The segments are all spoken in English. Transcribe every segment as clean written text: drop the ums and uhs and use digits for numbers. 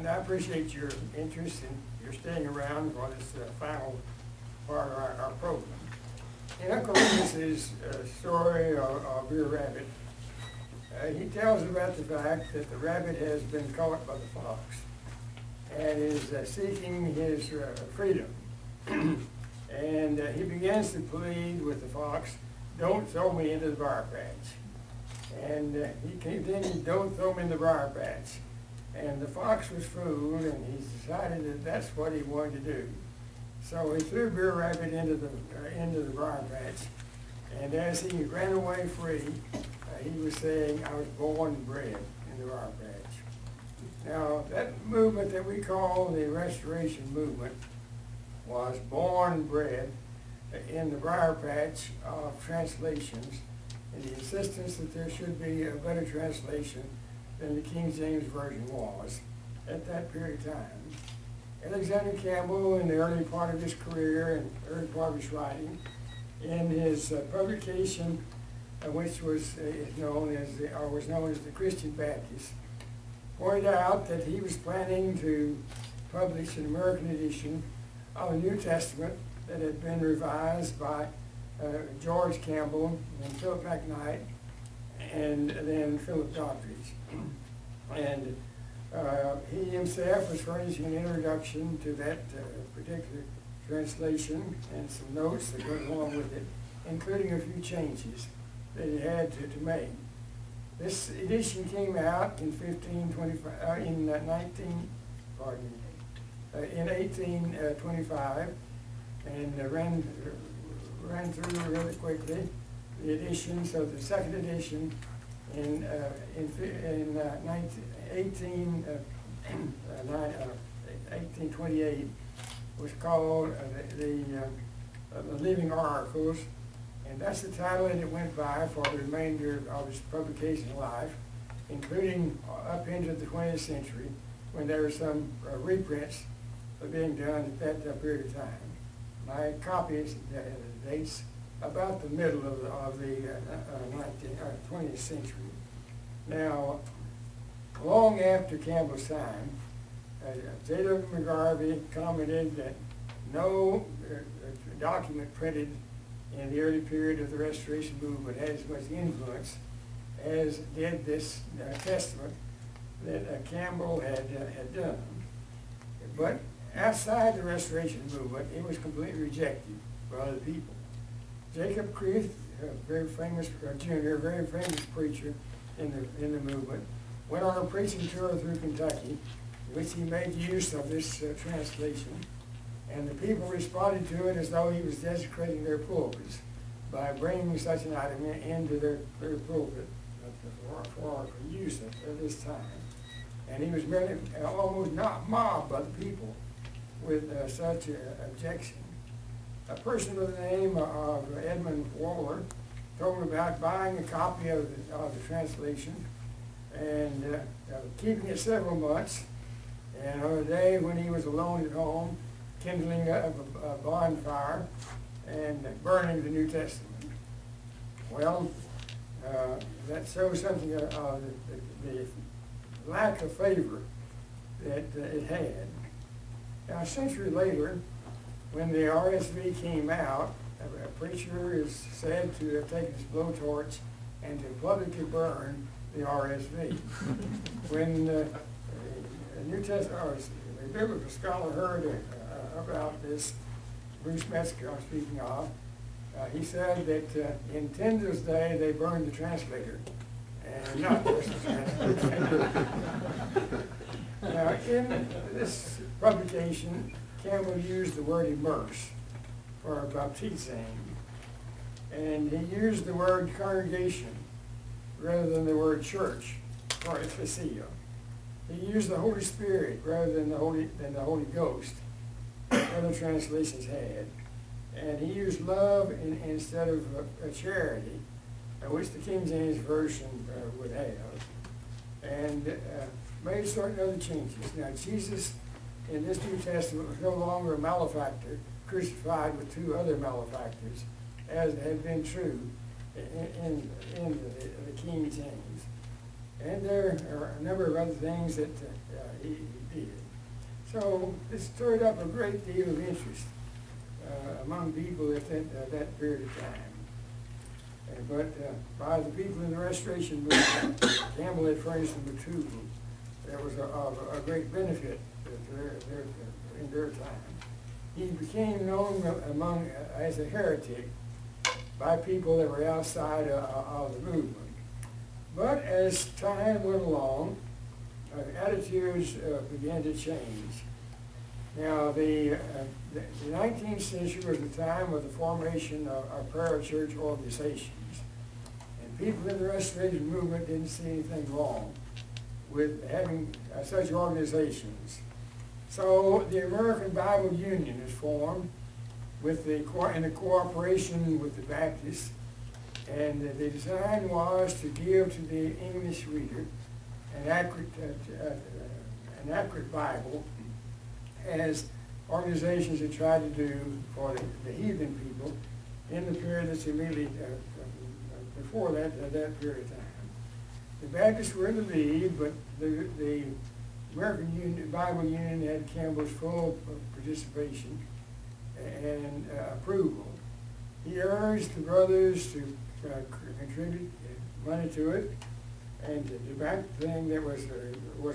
And I appreciate your interest and your staying around for this final part of our program. In Uncle Remus's story of Br'er Rabbit, he tells about the fact that the rabbit has been caught by the fox and is seeking his freedom. And he begins to plead with the fox, "Don't throw me into the briar patch." And he continued, "Don't throw me in the briar patch." And the fox was fooled, and he decided that that's what he wanted to do. So he threw Br'er Rabbit into the briar patch, and as he ran away free, he was saying, "I was born and bred in the briar patch." Now, that movement that we call the Restoration Movement was born and bred in the briar patch of translations, and the insistence that there should be a better translation than the King James Version was at that period of time. Alexander Campbell, in the early part of his career and early part of his writing, in his publication, which was known as the Christian Baptist, pointed out that he was planning to publish an American edition of the New Testament that had been revised by George Campbell and Philip McKnight and then Philip Doddridge. And he himself was furnishing an introduction to that particular translation and some notes that went along with it, including a few changes that he had to make. This edition came out in 1825 and ran through really quickly. The editions of the second edition in 1828 was called the Living Oracles, and that's the title that it went by for the remainder of its publication life, including up into the 20th century when there were some reprints being done at that period of time. My copy dates about the middle of the 20th century. Now, long after Campbell's time, J.W. McGarvey commented that no document printed in the early period of the Restoration Movement had as much influence as did this testament that Campbell had done. But outside the Restoration Movement, it was completely rejected by other people. Jacob Creeth, a very famous junior, very famous preacher in the movement, went on a preaching tour through Kentucky, in which he made use of this translation, and the people responded to it as though he was desecrating their pulpits by bringing such an item into their pulpit for use at this time. And he was really almost not mobbed by the people with such an objection. A person by the name of Edmund Waller told me about buying a copy of the translation and keeping it several months, and on a day when he was alone at home, kindling up a bonfire and burning the New Testament. Well, that shows something of the lack of favor that it had. Now, a century later, when the RSV came out, a preacher is said to have taken his blowtorch and to publicly burn the RSV. When a New Testament, or a biblical scholar heard about this, Bruce Metzger I'm speaking of, he said that in Tyndale's day they burned the translator, and not just the translator. Now, in this publication, Campbell used the word immerse for baptizing, and he used the word congregation rather than the word church for ecclesia. He used the Holy Spirit rather than the Holy Ghost, other translations had. And he used love instead of charity, which the King James Version would have, and made certain other changes. Now, Jesus in this New Testament was no longer a malefactor crucified with two other malefactors, as had been true in the King James. And there are a number of other things that he did. So this stirred up a great deal of interest among people at that period of time. But by the people in the Restoration movement, Campbell had furnished them a tool that was a great benefit in their time. He became known as a heretic by people that were outside of the movement. But as time went along, attitudes began to change. Now, the 19th century was the time of the formation of parachurch organizations. And people in the Restoration movement didn't see anything wrong with having such organizations. So the American Bible Union is formed in the cooperation with the Baptists. And the design was to give to the English reader an accurate Bible, as organizations had tried to do for the heathen people in the period that's immediately before that period of time. The Baptists were in the lead, but the American Bible Union had Campbell's full participation and approval. He urged the brothers to contribute money to it and to back the thing that was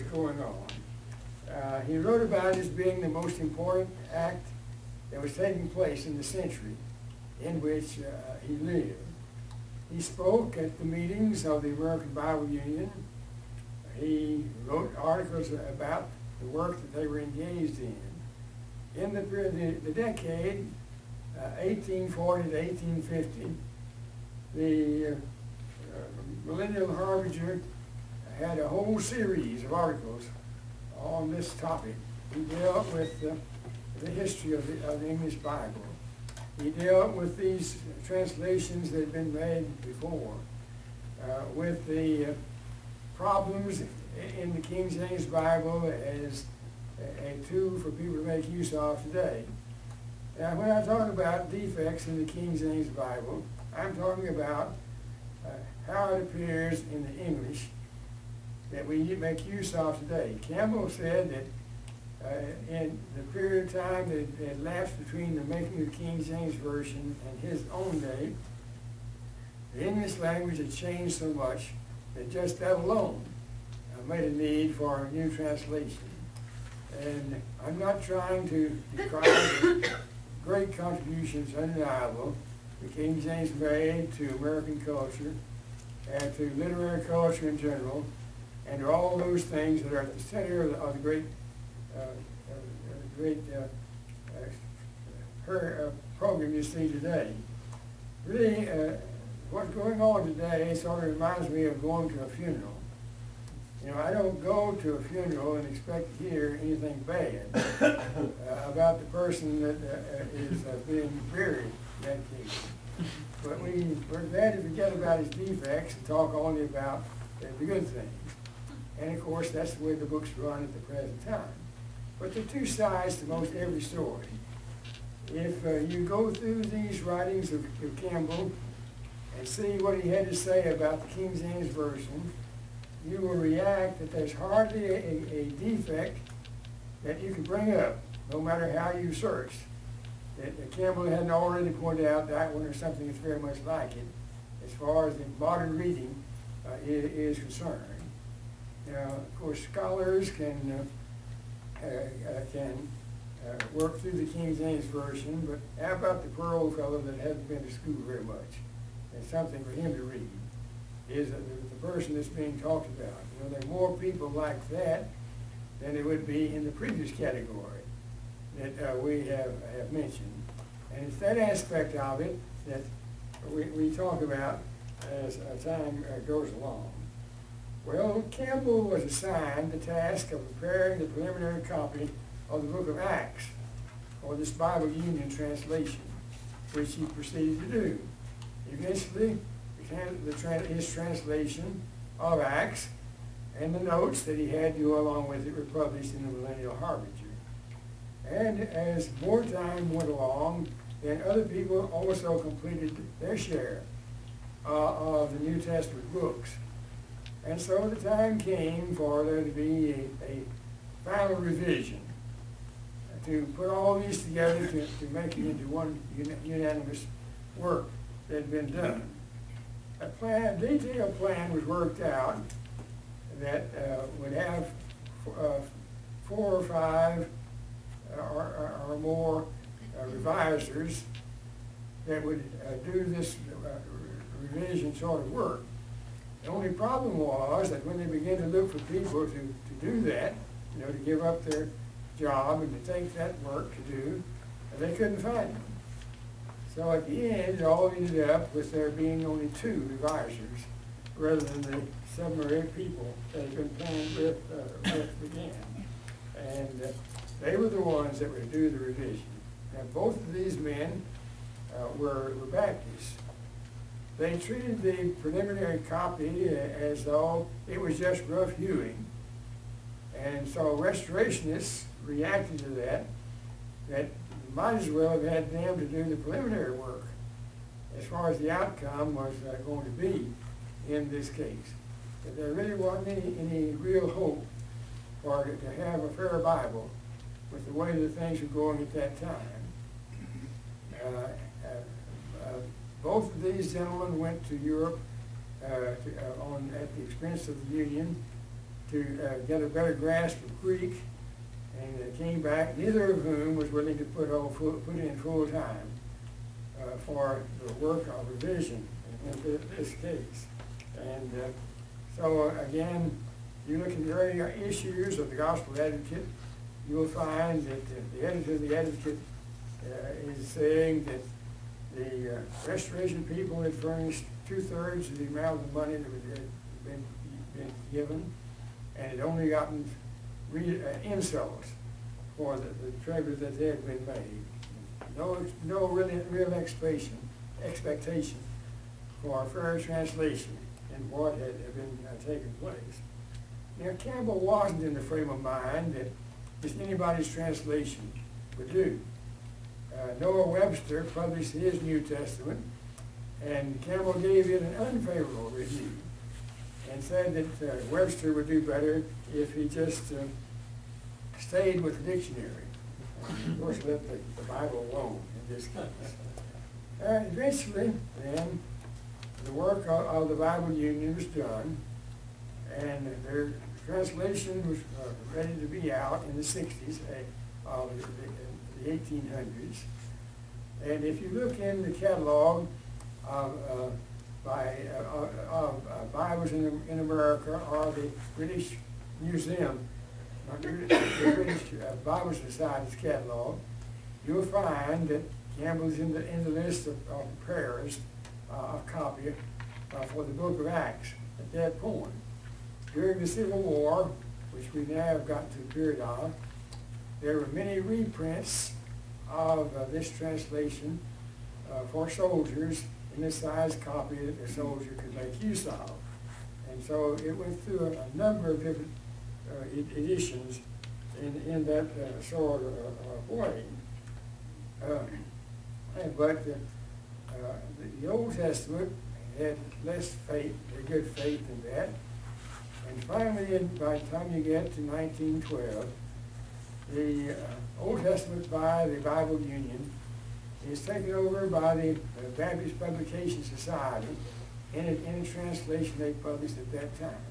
going on. He wrote about it as being the most important act that was taking place in the century in which he lived. He spoke at the meetings of the American Bible Union. He wrote articles about the work that they were engaged in. In the decade 1840 to 1850, the Millennial Harbinger had a whole series of articles on this topic. He dealt with the history of the English Bible. He dealt with these translations that had been made before, with the problems in the King James Bible as a tool for people to make use of today. Now, when I talk about defects in the King James Bible, I'm talking about how it appears in the English that we make use of today. Campbell said that in the period of time that had lapsed between the making of the King James Version and his own day, the English language had changed so much that just that alone made a need for a new translation. And I'm not trying to decry the great contributions, undeniable, the King James made to American culture and to literary culture in general, and to all those things that are at the center of the great program you see today. Really, what's going on today sort of reminds me of going to a funeral. You know, I don't go to a funeral and expect to hear anything bad about the person that is being buried in that case. But we're glad to forget about his defects and talk only about the good things. And of course, that's the way the books run at the present time. But there are two sides to most every story. If you go through these writings of Campbell and see what he had to say about the King James Version, you will react that there's hardly a defect that you can bring up, no matter how you search, that Campbell hadn't already pointed out that one or something that's very much like it, as far as the modern reading is concerned. Now, of course, scholars can work through the King James Version, but how about the poor old fellow that hasn't been to school very much? It's something for him to read. Is the person that's being talked about. You know, there are more people like that than there would be in the previous category that we have mentioned. And it's that aspect of it that we talk about as time goes along. Well, Campbell was assigned the task of preparing the preliminary copy of the book of Acts, or this Bible Union translation, which he proceeded to do. Eventually, his translation of Acts and the notes that he had to go along with it were published in the Millennial Harbinger. And as more time went along, then other people also completed their share of the New Testament books. And so the time came for there to be a final revision, to put all these together to make it into one unanimous work that had been done. A detailed plan was worked out that would have 4 or 5 or more revisers that would do this revision sort of work. The only problem was that when they began to look for people to do that, you know, to give up their job and to take that work to do, they couldn't find them. So at the end, it all ended up with there being only 2 revisers rather than the 7 or 8 people that had been planned with began. And they were the ones that would do the revision. And both of these men were Baptists. They treated the preliminary copy as though it was just rough hewing. And so restorationists reacted to that might as well have had them to do the preliminary work as far as the outcome was going to be in this case. But there really wasn't any real hope for it to have a fair Bible with the way that things were going at that time. Both of these gentlemen went to Europe at the expense of the Union to get a better grasp of Greek, and they came back, neither of whom was willing to put in full time for the work of revision in this case. And so again, you look at the earlier issues of the Gospel Advocate, you will find that the editor of the Advocate is saying that the Restoration people had furnished 2/3 of the amount of money that had been given, and had only gotten insults for the treasure that they had been made. No real expectation for a fair translation in what had been taking place. Now, Campbell wasn't in the frame of mind that just anybody's translation would do. Noah Webster published his New Testament, and Campbell gave it an unfavorable review and said that Webster would do better if he just stayed with the dictionary. And of course, let the Bible alone in this case. Eventually, then, the work of the Bible Union was done, and their translation was ready to be out in the 60s of the 1800s. And if you look in the catalog of Bibles in America or the British Museum, the British Bible Society's catalog, you'll find that Campbell's in the list of prayers of copy for the book of Acts at that point. During the Civil War, which we now have gotten to the period of, there were many reprints of this translation for soldiers in the size copy that the soldier could make use of. And so it went through a number of different editions in that sort of way. But the Old Testament had less faith, a good faith in that. And finally, by the time you get to 1912, the Old Testament by the Bible Union is taken over by the Baptist Publication Society in a translation they published at that time.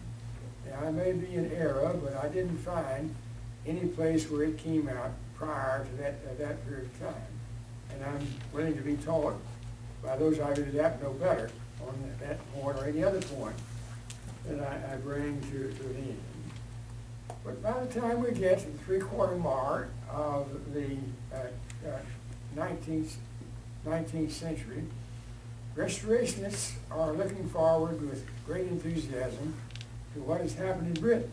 Now, I may be in error, but I didn't find any place where it came out prior to that period of time. And I'm willing to be taught by those of you that happen to know better on that point or any other point that I bring to an end. But by the time we get to the three-quarter mark of the 19th century, restorationists are looking forward with great enthusiasm to what has happened in Britain.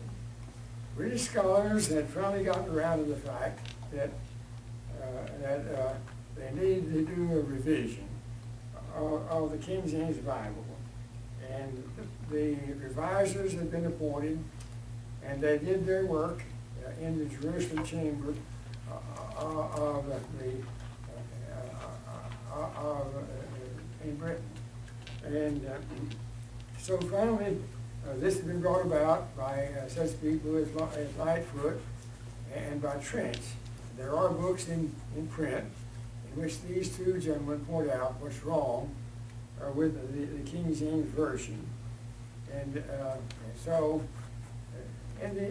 British scholars had finally gotten around to the fact that they needed to do a revision of the King James Bible. And the revisers had been appointed, and they did their work in the Jerusalem chamber in Britain. And so finally, This has been brought about by such people as Lightfoot and by Trench. There are books in print in which these two gentlemen point out what's wrong with the King James Version. And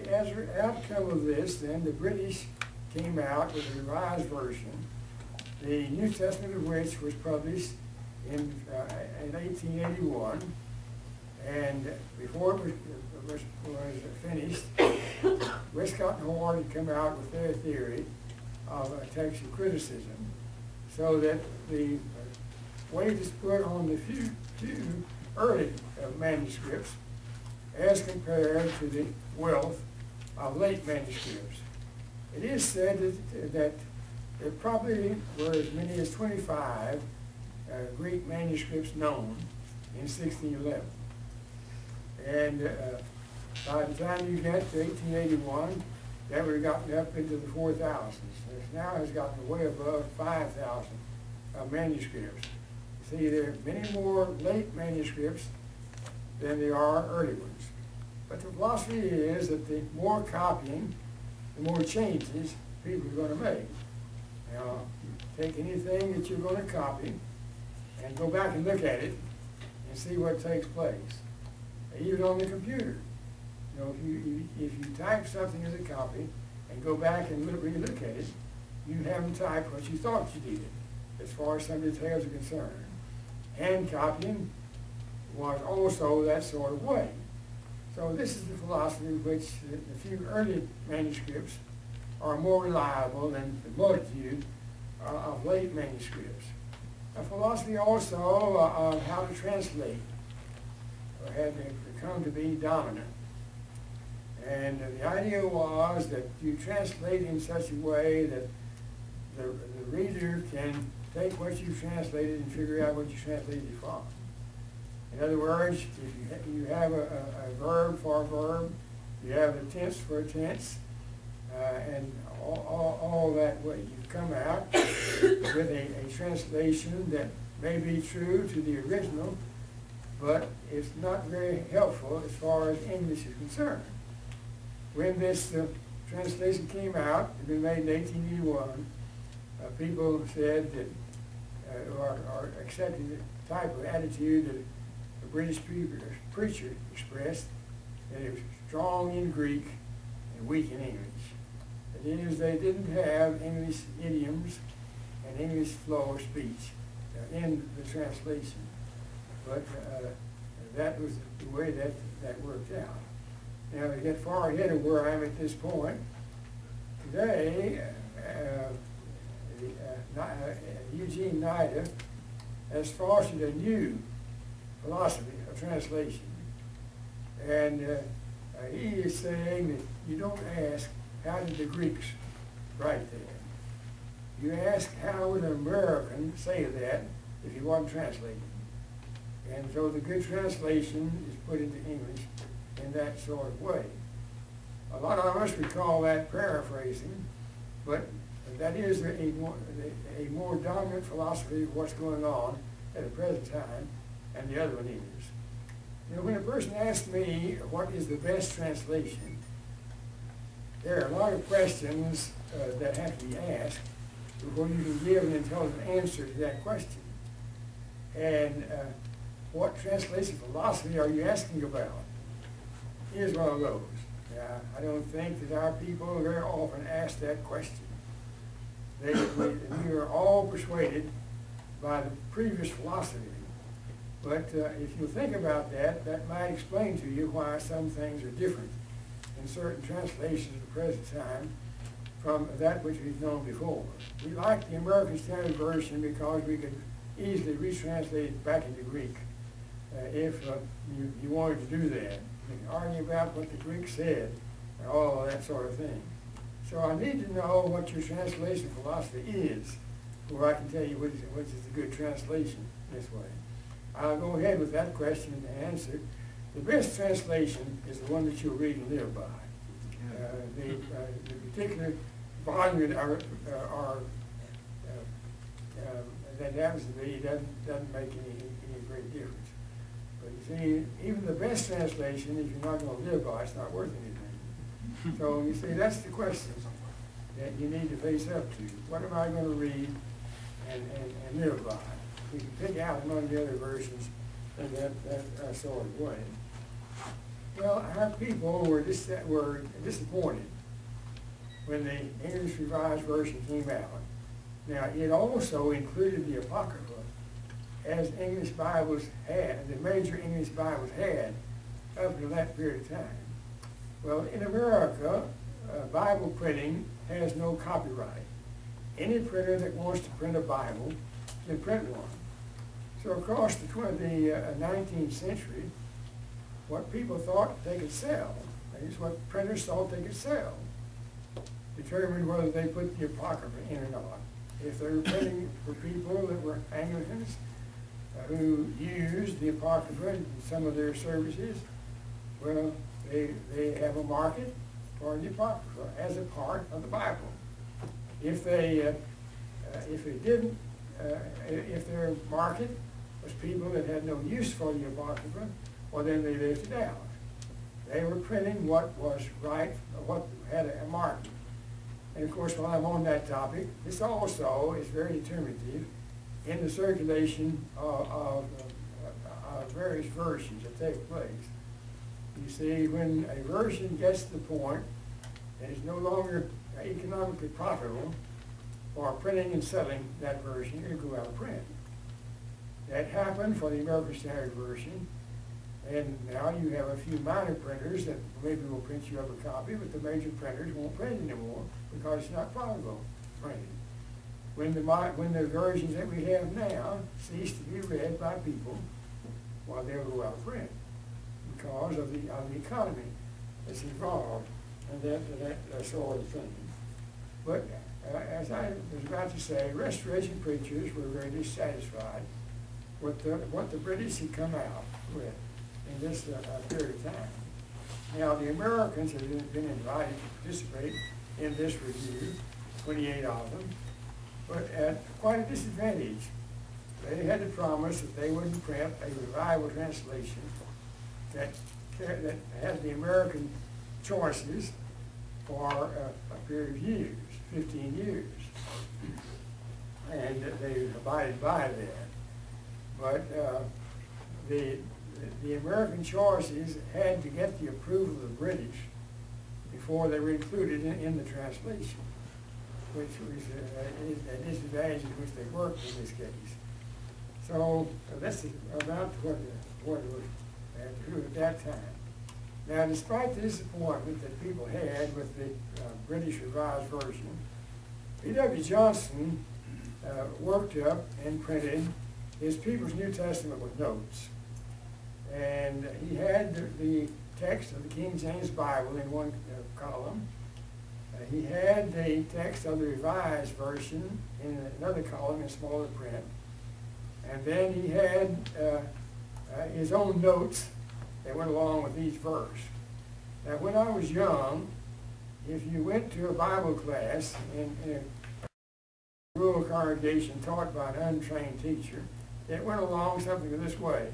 as an outcome of this, then the British came out with a revised version, the New Testament of which was published in 1881. And before it was finished, Westcott and Hort had come out with their theory of textual criticism, so that the weight is put on the few early manuscripts as compared to the wealth of late manuscripts. It is said that there probably were as many as 25 Greek manuscripts known in 1611. And by the time you get to 1881, that would have gotten up into the 4,000s. It now has gotten way above 5,000 manuscripts. See, there are many more late manuscripts than there are early ones. But the philosophy is that the more copying, the more changes people are going to make. Now, take anything that you're going to copy and go back and look at it and see what takes place. Even on the computer. You know, if you type something as a copy and go back and re-look at it, you haven't typed what you thought you did, as far as some details are concerned. Hand copying was also that sort of way. So this is the philosophy in which the few early manuscripts are more reliable than the multitude of late manuscripts. A philosophy also of how to translate had come to be dominant. And the idea was that you translate in such a way that the reader can take what you translated and figure out what you translated it from. In other words, if you have a verb for a verb, you have a tense for a tense, and all that way. You come out with a translation that may be true to the original, but it's not very helpful as far as English is concerned. When this translation came out, it had been made in 1881, people said that, or accepted the type of attitude that the British preacher expressed, that it was strong in Greek and weak in English. That is, they didn't have English idioms and English flow of speech in the translation. But that was the way that worked out. Now, to get far ahead of where I'm at this point, today, Eugene Nida has fostered a new philosophy of translation. And he is saying that you don't ask, how did the Greeks write that? You ask, how would an American say that if he wasn't translating? And so the good translation is put into English in that sort of way. A lot of us would call that paraphrasing, but that is a more dominant philosophy of what's going on at the present time, and the other one is. You know, when a person asks me what is the best translation, there are a lot of questions that have to be asked before you can give an intelligent answer to that question. And what translation philosophy are you asking about? Here's one of those. I don't think that our people very often ask that question. We are all persuaded by the previous philosophy. But if you think about that, that might explain to you why some things are different in certain translations at the present time from that which we've known before. We like the American Standard Version because we could easily retranslate it back into Greek if you wanted to do that. You can argue about what the Greek said and all of that sort of thing. So I need to know what your translation philosophy is before I can tell you which is a good translation this way. I'll go ahead with that question and answer. The best translation is the one that you'll read and live by. The particular volume that happens to be doesn't make any great difference. But you see, even the best translation, if you're not going to live by, it's not worth anything. So you see, that's the question that you need to face up to. What am I going to read and live by? We can pick out among the other versions in that sort of way. Well, our people were disappointed when the English Revised Version came out. Now, it also included the Apocrypha, as English Bibles had, the major English Bibles had, up until that period of time. Well, in America, Bible printing has no copyright. Any printer that wants to print a Bible can print one. So across the 19th century, what people thought they could sell, that is what printers thought they could sell, determined whether they put the Apocrypha in or not. If they were printing for people that were Anglicans who used the Apocrypha in some of their services, well, they have a market for the Apocrypha as a part of the Bible. If they didn't, if their market was people that had no use for the Apocrypha, well, then they left it out. They were printing what was right, what had a market. And of course, while I'm on that topic, this also is very determinative in the circulation of various versions that take place. You see, when a version gets to the point that it's no longer economically profitable for printing and selling that version, it'll go out of print. That happened for the American Standard Version, and now you have a few minor printers that maybe will print you up a copy, but the major printers won't print anymore because it's not profitable printing. When the versions that we have now cease to be read by people, well, they'll go out of print because of the economy that's involved and that sort of thing. But as I was about to say, Restoration preachers were very dissatisfied with what the British had come out with in this period of time. Now, the Americans have been invited to participate in this review, 28 of them, but at quite a disadvantage. They had to promise that they wouldn't print a revival translation that had the American choices for a period of years, 15 years. And they abided by that. But the American choices had to get the approval of the British before they were included in the translation, which was a disadvantage in which they worked in this case. So that's about what it was at that time. Now, despite the disappointment that people had with the British Revised Version, B.W. Johnson worked up and printed his People's New Testament with notes. And he had the text of the King James Bible in one column. He had the text of the Revised Version in another column in smaller print. And then he had his own notes that went along with each verse. Now, when I was young, if you went to a Bible class in a rural congregation taught by an untrained teacher, it went along something this way.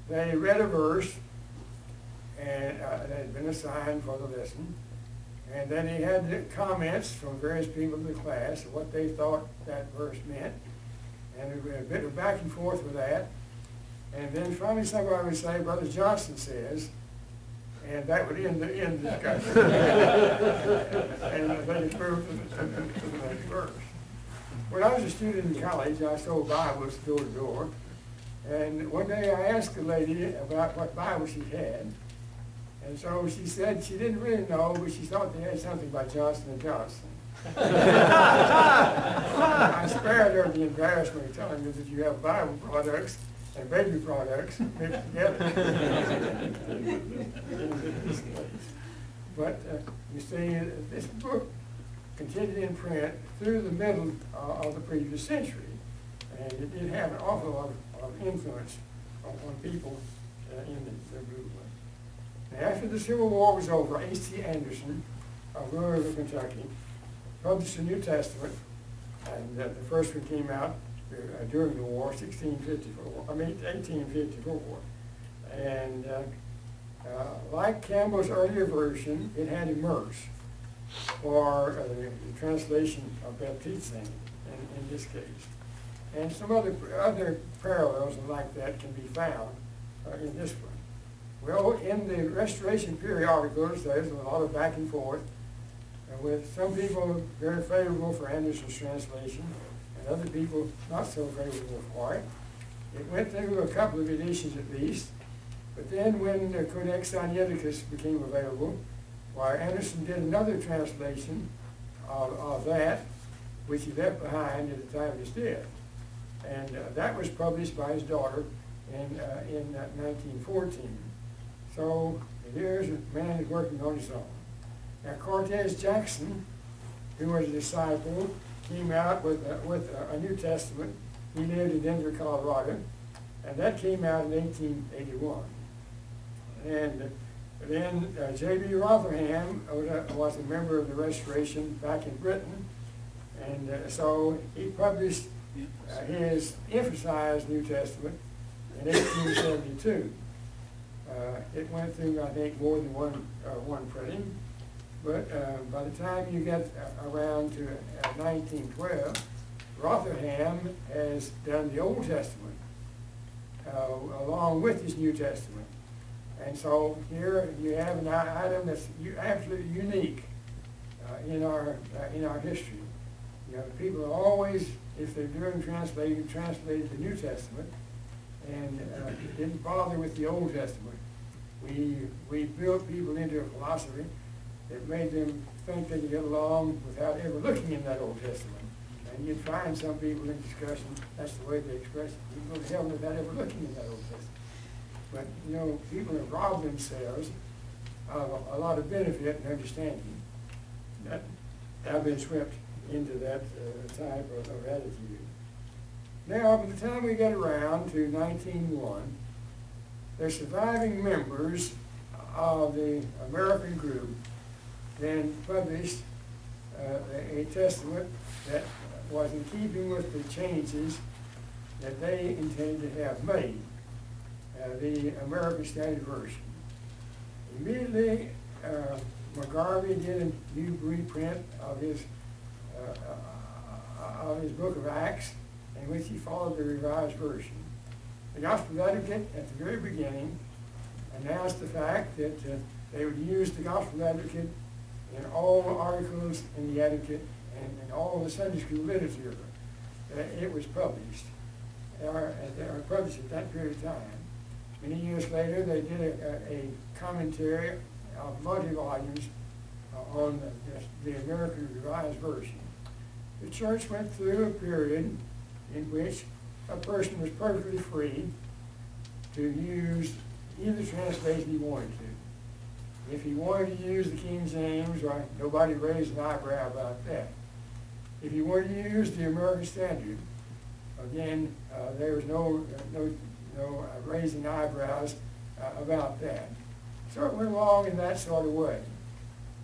They read a verse and that had been assigned for the lesson, and then he had the comments from various people in the class of what they thought that verse meant, and there was a bit of back and forth with that. And then finally somebody would say, Brother Johnson says, and that would end the discussion. And they would move to the next verse. When I was a student in college, I sold Bibles door to door. And one day I asked a lady about what Bible she had. And so she said she didn't really know, but she thought they had something by Johnson & Johnson. I spared her the embarrassment of telling her that you have Bible products and baby products mixed together. But you see, this book continued in print through the middle of the previous century. And it did have an awful lot of influence on people in the movement. Now, after the Civil War was over, H.C. Anderson of Louisville, Kentucky, published a New Testament, and the first one came out during the war, 1854. And like Campbell's earlier version, it had immerse, or the translation of baptizing in this case. And some other parallels like that can be found in this one. Well, in the Restoration periodicals, there's a lot of back and forth, with some people very favorable for Anderson's translation, and other people not so favorable for it. It went through a couple of editions at least, but then when the Codex Sinaiticus became available, why Anderson did another translation of that, which he left behind at the time of his death. And that was published by his daughter in 1914. So here's a man who's working on his own. Now Cortez Jackson, who was a disciple, came out with a New Testament. He lived in Denver, Colorado, and that came out in 1881. And then J.B. Rotherham was a member of the Restoration back in Britain, and so he published his emphasized New Testament in 1872. It went through, I think, more than one printing, but by the time you get around to 1912, Rotherham has done the Old Testament along with his New Testament. And so here you have an item that's absolutely unique in our history. You know, people are always, if they're doing translated the New Testament, and didn't bother with the Old Testament. We built people into a philosophy that made them think they could get along without ever looking in that Old Testament. And you'd find some people in discussion, that's the way they express it. You can go to heaven without ever looking in that Old Testament. But, you know, people have robbed themselves of a lot of benefit and understanding that have been swept into that type of attitude. Now, by the time we get around to 1901, the surviving members of the American group then published a testament that was in keeping with the changes that they intended to have made, the American Standard Version. Immediately, McGarvey did a new reprint of his book of Acts, in which he followed the Revised Version. The Gospel Advocate, at the very beginning, announced the fact that they would use the Gospel Advocate in all the articles in the Advocate and in all the Sunday school literature. It was published, or published at that period of time. Many years later, they did a commentary of multi-volumes on the American Revised Version. The church went through a period in which a person was perfectly free to use either translation he wanted to. If he wanted to use the King James, right, nobody raised an eyebrow about that. If he wanted to use the American Standard, again, there was no raising eyebrows about that. So it went along in that sort of way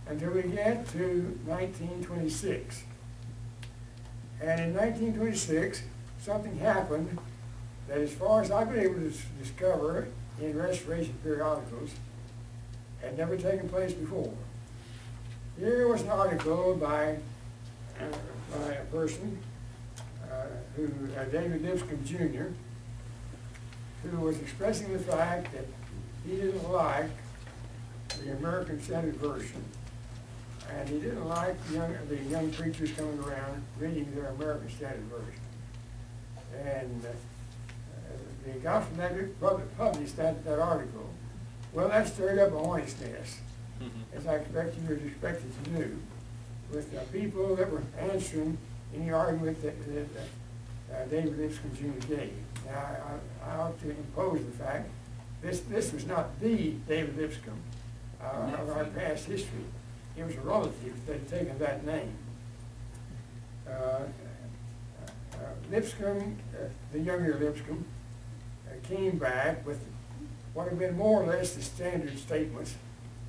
until we get to 1926. And in 1926, something happened that, as far as I've been able to discover in Restoration periodicals, had never taken place before. Here was an article by a person, David Lipscomb Jr., who was expressing the fact that he didn't like the American Standard Version, and he didn't like the young preachers coming around reading their American Standard Version. And the Gospel Advocate published that article. Well, that stirred up a hornet's nest, as I expect you were expected to do, with people that were answering any argument that David Lipscomb Jr. gave. Now, I ought to impose the fact this was not the David Lipscomb of our past history. It was a relative that had taken that name. Lipscomb, the younger Lipscomb, came back with what have been more or less the standard statements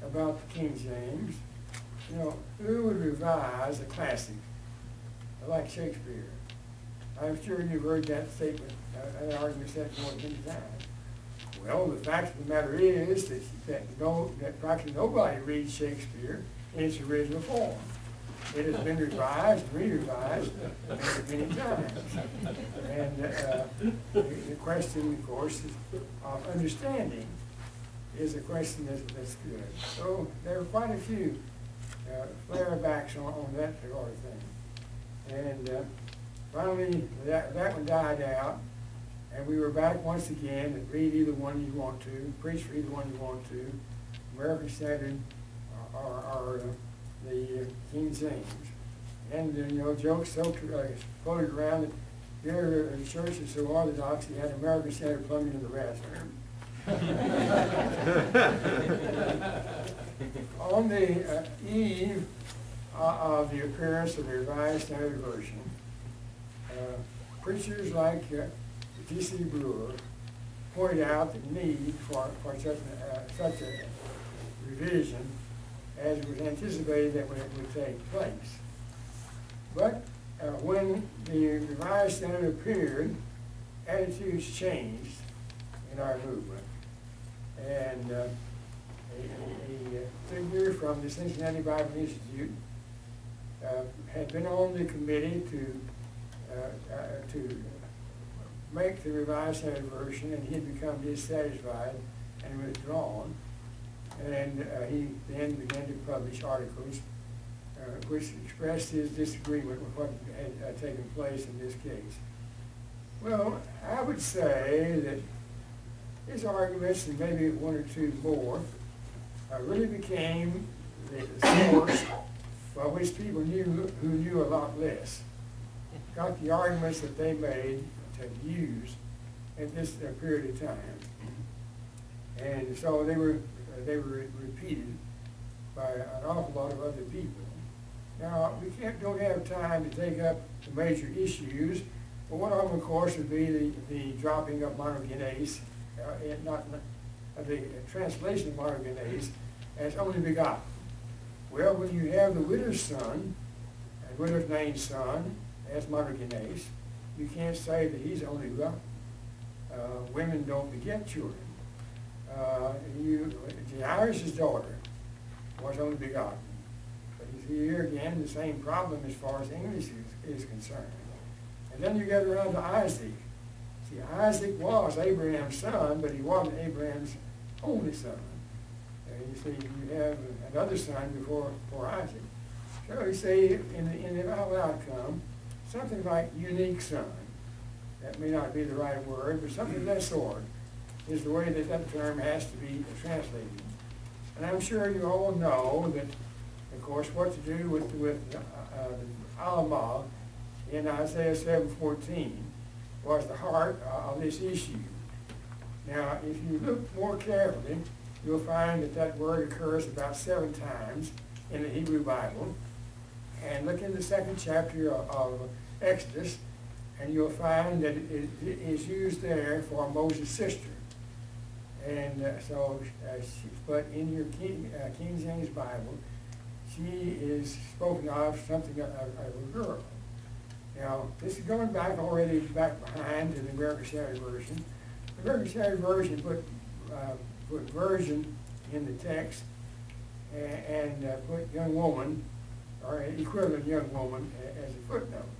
about the King James. You know, who would revise a classic like Shakespeare? I'm sure you've heard that statement, that argument said more than many times. Well, the fact of the matter is that practically nobody reads Shakespeare in its original form. It has been revised, re-revised many times. And the question, of course, of understanding is a question that's good. So there are quite a few flare-backs on that sort of thing. And finally, that one died out, and we were back once again and read either one you want to, preach for either one you want to, American Standard or the King James. And jokes so floated around that the church is so orthodox, he had American Standard plumbing in the bathroom. On the eve of the appearance of the Revised Standard Version, preachers like T.C. Brewer pointed out the need for such a revision as it was anticipated that it would take place. But when the Revised Standard appeared, attitudes changed in our movement. And a figure from the Cincinnati Bible Institute had been on the committee to make the Revised Standard Version, and he had become dissatisfied and withdrawn. And he then began to publish articles which expressed his disagreement with what had taken place in this case. Well, I would say that his arguments, and maybe one or two more, really became the source by which people who knew a lot less got the arguments that they made to use at this period of time. And so they were repeated by an awful lot of other people. Now, we don't have time to take up the major issues, but one of them, of course, would be the dropping of monogenes, the translation of monogenes as only begotten. Well, when you have the widow's son, and widow's named son, as monogenes, you can't say that he's only begotten. Women don't beget children. Jairus' daughter was only begotten. But you see here again the same problem as far as English is concerned. And then you get around to Isaac. See, Isaac was Abraham's son, but he wasn't Abraham's only son. You see, you have another son before Isaac. So you see, in the final outcome, something like unique son. That may not be the right word, but something of that sort is the way that term has to be translated. And I'm sure you all know that, of course, what to do with the Alama in Isaiah 7:14 was the heart of this issue. Now, if you look more carefully, you'll find that word occurs about 7 times in the Hebrew Bible. And look in the 2nd chapter of Exodus, and you'll find that it is used there for Moses' sister. And but in your King James Bible, she is spoken of something of a girl. Now, this is going back behind to the American Standard Version. The American Standard Version put virgin in the text and put young woman, or equivalent young woman, as a footnote.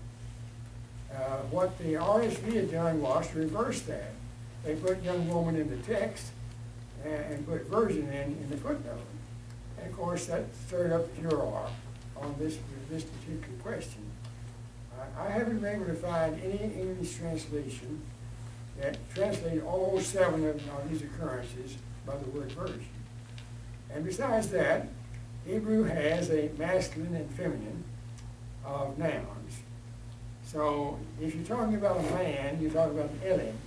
What the RSV had done was to reverse that. They put young woman in the text and put virgin in the footnote. And of course that stirred up the furor on this particular question. I haven't been able to find any English translation that translated all 7 of these occurrences by the word virgin. And besides that, Hebrew has a masculine and feminine of nouns. So if you're talking about a man, you're talking about an elim,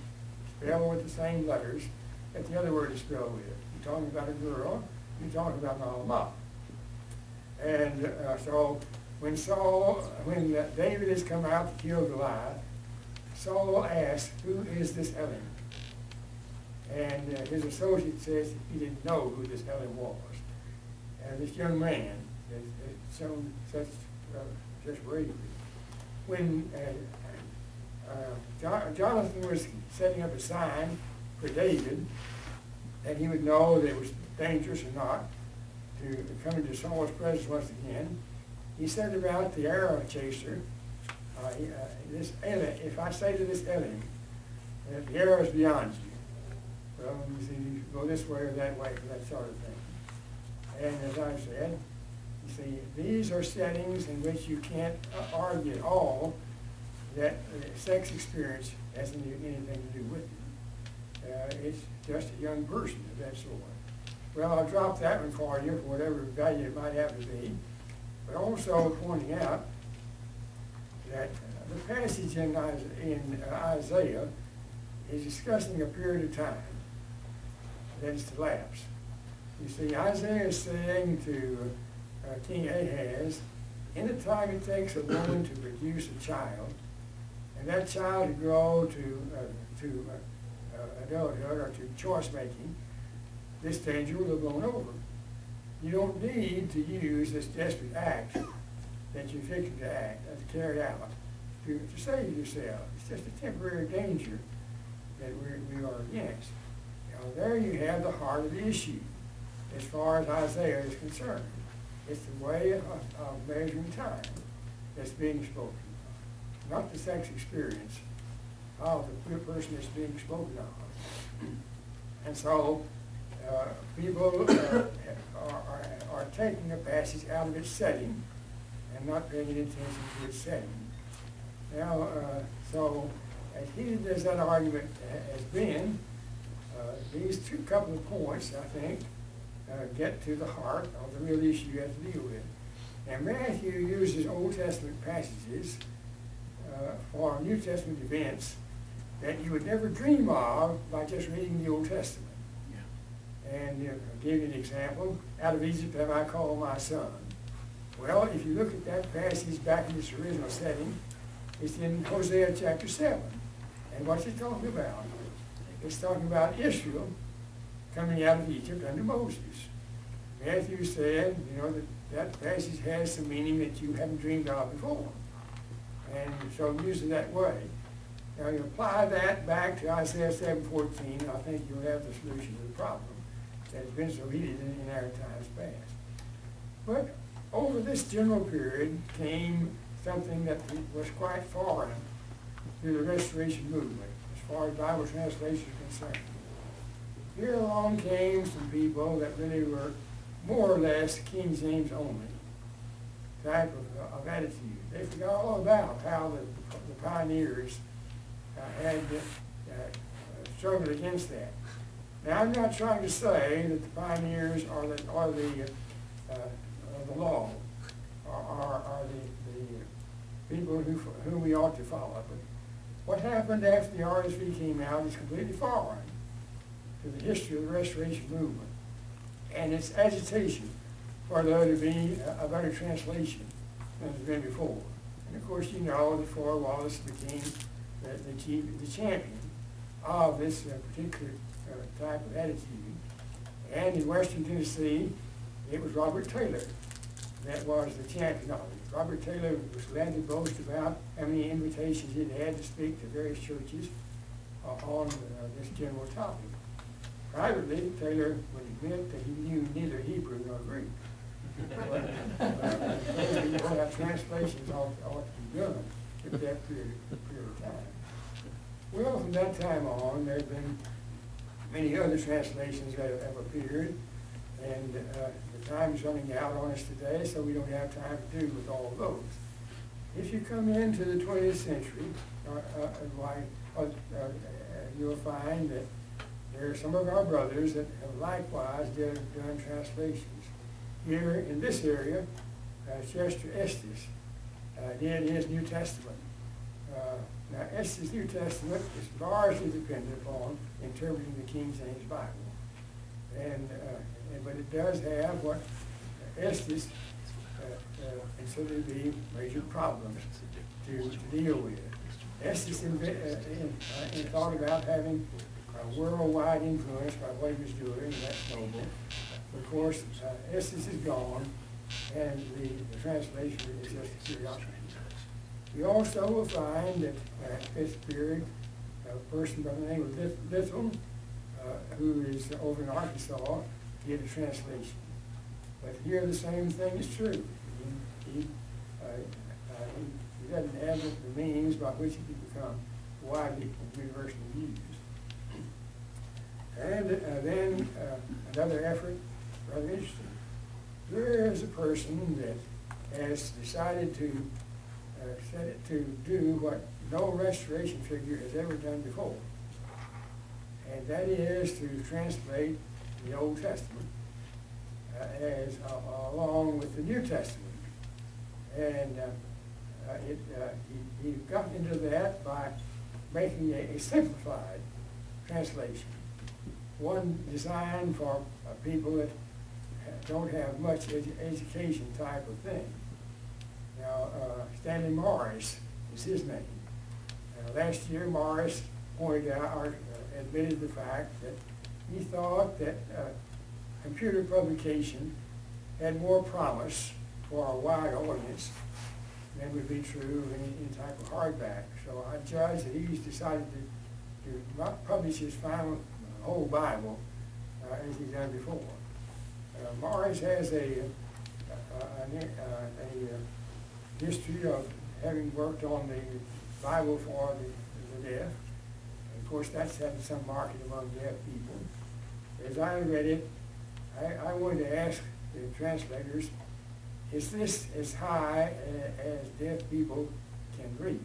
spelled with the same letters that the other word is spelled with. You're talking about a girl, you're talking about an alma. And so when David has come out to kill Goliath, Saul asks, "Who is this elim?" And his associate says he didn't know who this elim was. And this young man has shown such bravery. When Jonathan was setting up a sign for David, that he would know that it was dangerous or not to come into Saul's presence once again. He said about the arrow chaser, this Elim, if I say to this Elim, that the arrow is beyond you, well, you see, you go this way or that way, for that sort of thing. And as I said, you see, these are settings in which you can't argue at all that sex experience has anything to do with it. It's just a young person of that sort. Well, I'll drop that one for you for whatever value it might happen to be, but also pointing out that the passage in Isaiah is discussing a period of time that is to lapse. You see, Isaiah is saying to King Ahaz, in the time it takes a woman to produce a child, and that child to grow to adulthood or to choice making, this danger will have blown over. You don't need to use this desperate act that you're fixing to carry out to save yourself. It's just a temporary danger that we are against. Now there you have the heart of the issue as far as Isaiah is concerned. It's the way of measuring time that's being spoken of, not the sex experience of the person that's being spoken of. And so people are taking a passage out of its setting and not paying any attention to its setting. Now, so as heated as that argument has been, these couple of points, I think, get to the heart of the real issue you have to deal with. And Matthew uses Old Testament passages for New Testament events that you would never dream of by just reading the Old Testament. Yeah. And I'll give you an example. Out of Egypt have I called my son. Well, if you look at that passage back in its original setting, it's in Hosea chapter 7. And what's it talking about? It's talking about Israel coming out of Egypt under Moses. Matthew said, you know, that passage has some meaning that you haven't dreamed of before. And so use it that way. Now you apply that back to Isaiah 7:14, I think you'll have the solution to the problem that has been so heated in our times past. But over this general period came something that was quite foreign to the Restoration movement, as far as Bible translation is concerned. Here along came some people that really were more or less King James only type of attitude. They forgot all about how the pioneers had struggled against that. Now, I'm not trying to say that the pioneers are the law, are the people whom we ought to follow. But what happened after the RSV came out is completely foreign to the history of the Restoration movement and its agitation for there to be a better translation than has been before. And of course, you know that Flora Wallace became the champion of this particular type of attitude. And in Western Tennessee, it was Robert Taylor that was the champion of it. Robert Taylor was glad to boast about how many invitations he'd had to speak to various churches on this general topic. Privately, Taylor would admit that he knew neither Hebrew nor Greek. But translations ought to be done at that period of time. Well, from that time on, there have been many other translations that have appeared, and the time is running out on us today, so we don't have time to do with all of those. If you come into the 20th century, you'll find that there are some of our brothers that have likewise done translations. Here in this area, Chester Estes did his New Testament. Now, Estes' New Testament is largely dependent upon interpreting the King James Bible. But it does have what Estes considered to be major problems to deal with. Estes thought about having a worldwide influence by what he was doing, and that's noble. But of course, Estes is gone, and the translation is just a curiosity. We also will find that at this period, a person by the name of Lithel who is over in Arkansas, did a translation. But here the same thing is true. He doesn't have the means by which it can become widely and universally used. And then another effort, rather interesting. Here is a person that has decided to do what no restoration figure has ever done before. And that is to translate the Old Testament along with the New Testament. And he got into that by making a simplified translation, one designed for people that don't have much education type of thing. Now, Stanley Morris is his name. Last year, Morris pointed out, or admitted the fact that he thought that computer publication had more promise for a wide audience than would be true of any type of hardback. So I judge that he's decided to not publish his final whole Bible as he's done before. Morris has a history of having worked on the Bible for the deaf. And of course, that's having some market among deaf people. As I read it, I wanted to ask the translators, is this as high as deaf people can read?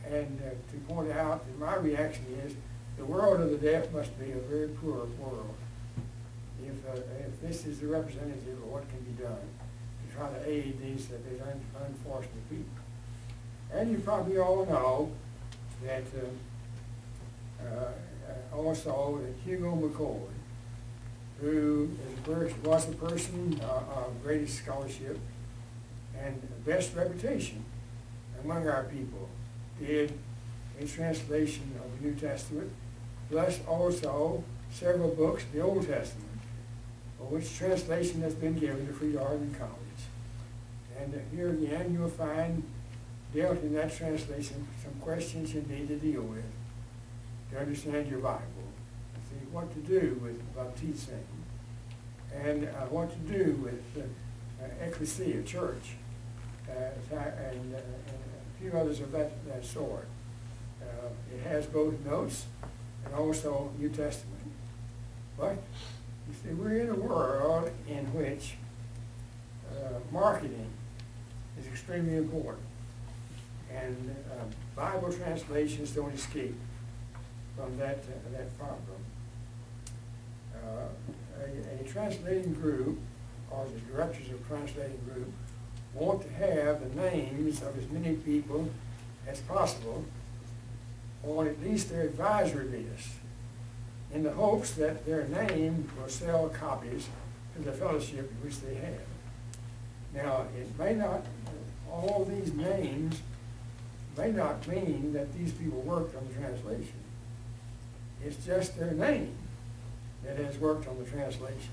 And to point out that my reaction is, the world of the deaf must be a very poor world. If this is the representative of what can be done to try to aid these unfortunate people. And you probably all know that also that Hugo McCoy, who was a person of greatest scholarship and best reputation among our people, did a translation of the New Testament, plus also several books of the Old Testament, for which translation has been given to Freed-Hardeman College. And here again you'll find dealt in that translation some questions you need to deal with to understand your Bible. See what to do with baptizing, and what to do with ecclesia, church, and a few others of that sort. It has both notes and also New Testament. But you see, we're in a world in which marketing is extremely important. And Bible translations don't escape from that problem. A translating group, or the directors of a translating group, want to have the names of as many people as possible on at least their advisory list, in the hopes that their name will sell copies to the fellowship in which they have. Now, it may not, all these names may not mean that these people worked on the translation. It's just their name that has worked on the translation.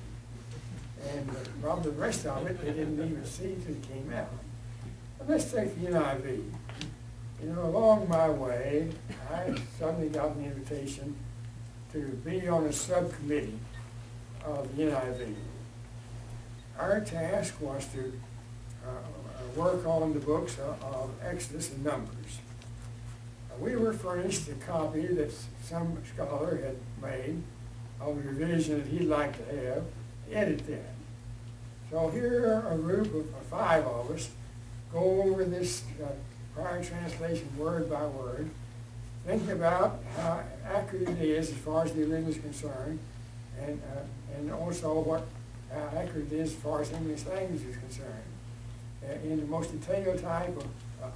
And from the rest of it, they didn't even see till it came out. But let's take the NIV. You know, along my way, I suddenly got an invitation to be on a subcommittee of the NIV. Our task was to work on the books of Exodus and Numbers. We were furnished a copy that some scholar had made of a revision that he'd like to have, edit that. So here a group of 5 of us go over this prior translation word by word, think about how accurate it is as far as the original is concerned, and also how accurate it is as far as English language is concerned, in the most detailed type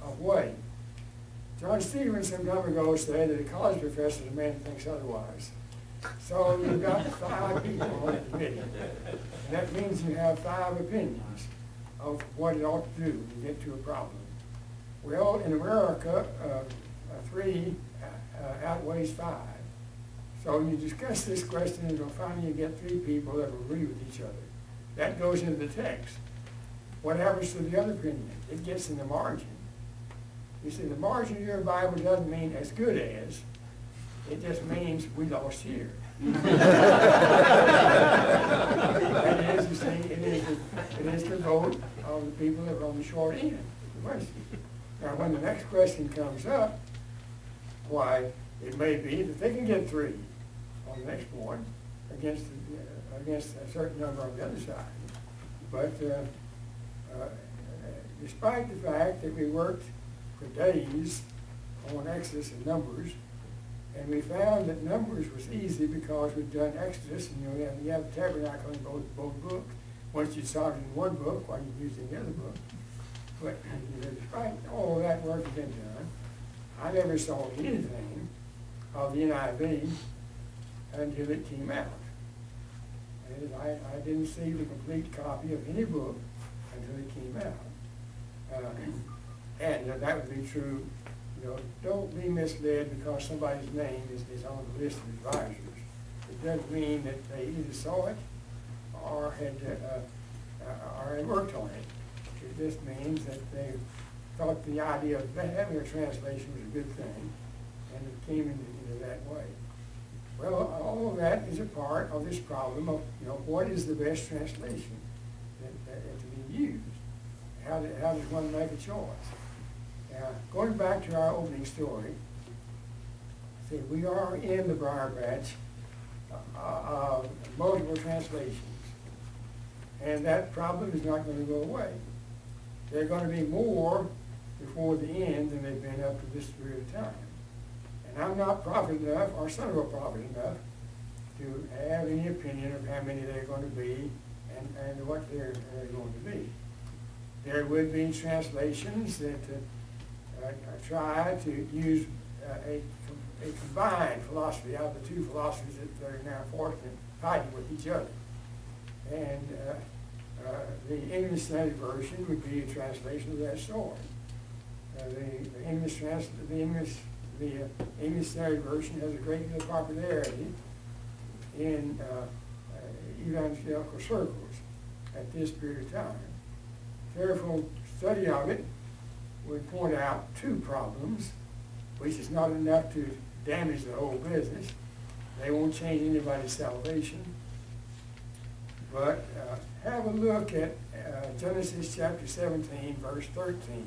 of way. John Stevens some time ago said that a college professor is a man who thinks otherwise. So you've got 5 people on the committee, and that means you have 5 opinions of what it ought to do to get to a problem. Well, in America, 3 outweighs 5. So when you discuss this question, you'll finally get 3 people that will agree with each other. That goes into the text. What happens to the other opinion? It gets in the margin. You see, the margin of your Bible doesn't mean as good as. It just means we lost here. That is, you see, it is the vote of the people that are on the short end of the question. Now, when the next question comes up, why, it may be that they can get 3 on the next board against a certain number on the other side. But despite the fact that we worked for days on Exodus and Numbers, and we found that Numbers was easy because we'd done Exodus, and you have the tabernacle in both books. Once you saw it in one book, why you used it in the other book. But despite all of that work had been done, I never saw anything of the NIV until it came out. And I didn't see the complete copy of any book until it came out. And that would be true. Don't be misled because somebody's name is on the list of advisors. It doesn't mean that they either saw it or had worked on it. It just means that they thought the idea of having a translation was a good thing, and it came into that way. Well, all of that is a part of this problem of, what is the best translation that to be used? How does one make a choice? Now, going back to our opening story, see, we are in the briar patch of multiple translations, and that problem is not going to go away. There are going to be more before the end than they've been up to this period of time. And I'm not prophet enough, or son of a prophet enough, to have any opinion of how many there are going to be and what they're going to be. There would be translations that try to use a combined philosophy out of the 2 philosophies that are now fighting with each other. And the English Standard Version would be a translation of that sort. The English Standard Version has a great deal of popularity in evangelical circles at this period of time. Careful study of it would point out 2 problems, which is not enough to damage the whole business. They won't change anybody's salvation. But have a look at Genesis chapter 17, verse 13.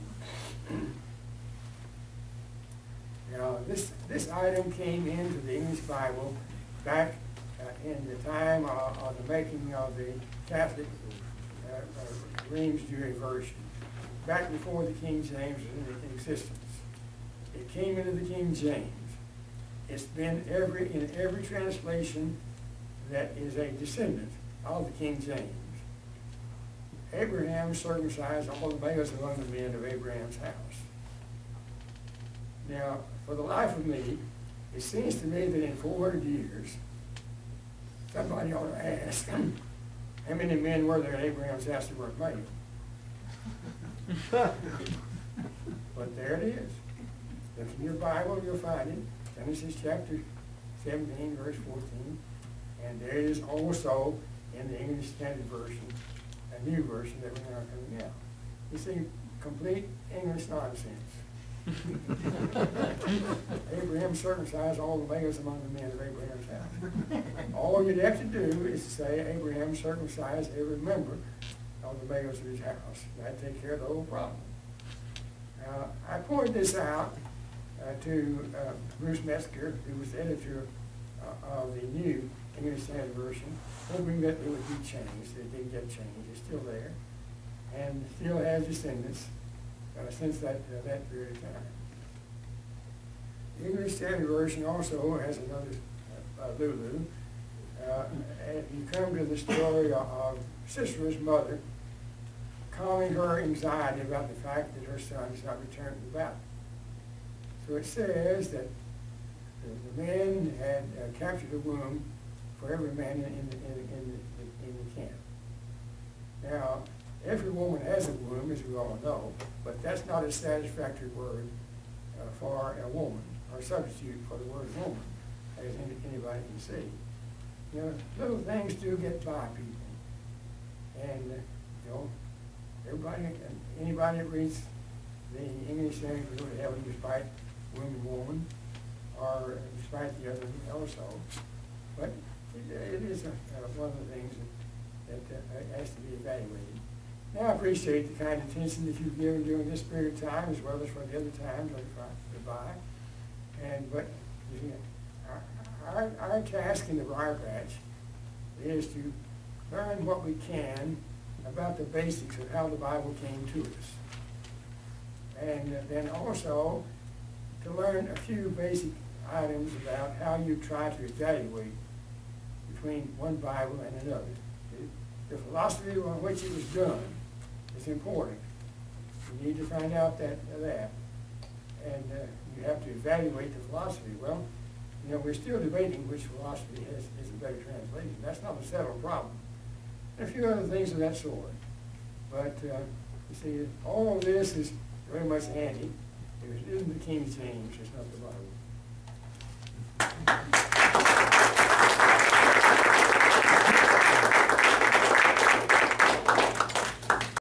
Now, this item came into the English Bible back in the time of the making of the Catholic Reims-Douay version, back before the King James was in existence. It came into the King James. It's been in every translation that is a descendant of the King James. Abraham circumcised all the males among the men of Abraham's house. Now, for the life of me, it seems to me that in 400 years, somebody ought to ask, how many men were there in Abraham's house that weren't male? But there it is. Look in your Bible, you'll find it. Genesis chapter 17, verse 14. And there it is also in the English Standard Version, a new version that we're now coming out. You see, complete English nonsense. Abraham circumcised all the males among the men of Abraham's house. All you'd have to do is to say Abraham circumcised every member of the males of his house. That'd take care of the whole problem. Now, I pointed this out to Bruce Metzger, who was the editor of the new English Standard Version, hoping that it would be changed. It didn't get changed. It's still there, and still has descendants since that period of time. The English Standard Version also has another Lulu. You come to the story of Sisera's mother calming her anxiety about the fact that her son is not returned to the battle. So it says that the men had captured a womb for every man in the camp. Now, every woman has a womb, as we all know, but that's not a satisfactory word for a woman, or substitute for the word woman, as anybody can see. Little things do get by people. And, anybody that reads the English Standard will go to heaven despite woman, or despite the other also. But it is one of the things that has to be evaluated. Now, I appreciate the kind attention that you've given during this period of time, as well as for the other times that have gone by. But you know, our task in the Briar Patch is to learn what we can about the basics of how the Bible came to us. And then also to learn a few basic items about how you try to evaluate between one Bible and another. The philosophy on which it was done is important. You need to find out that. And you have to evaluate the philosophy. Well, you know, we're still debating which philosophy is a better translation. That's not a settled problem. And a few other things of that sort. But you see, all of this is very much handy. It isn't the King James, it's not the Bible.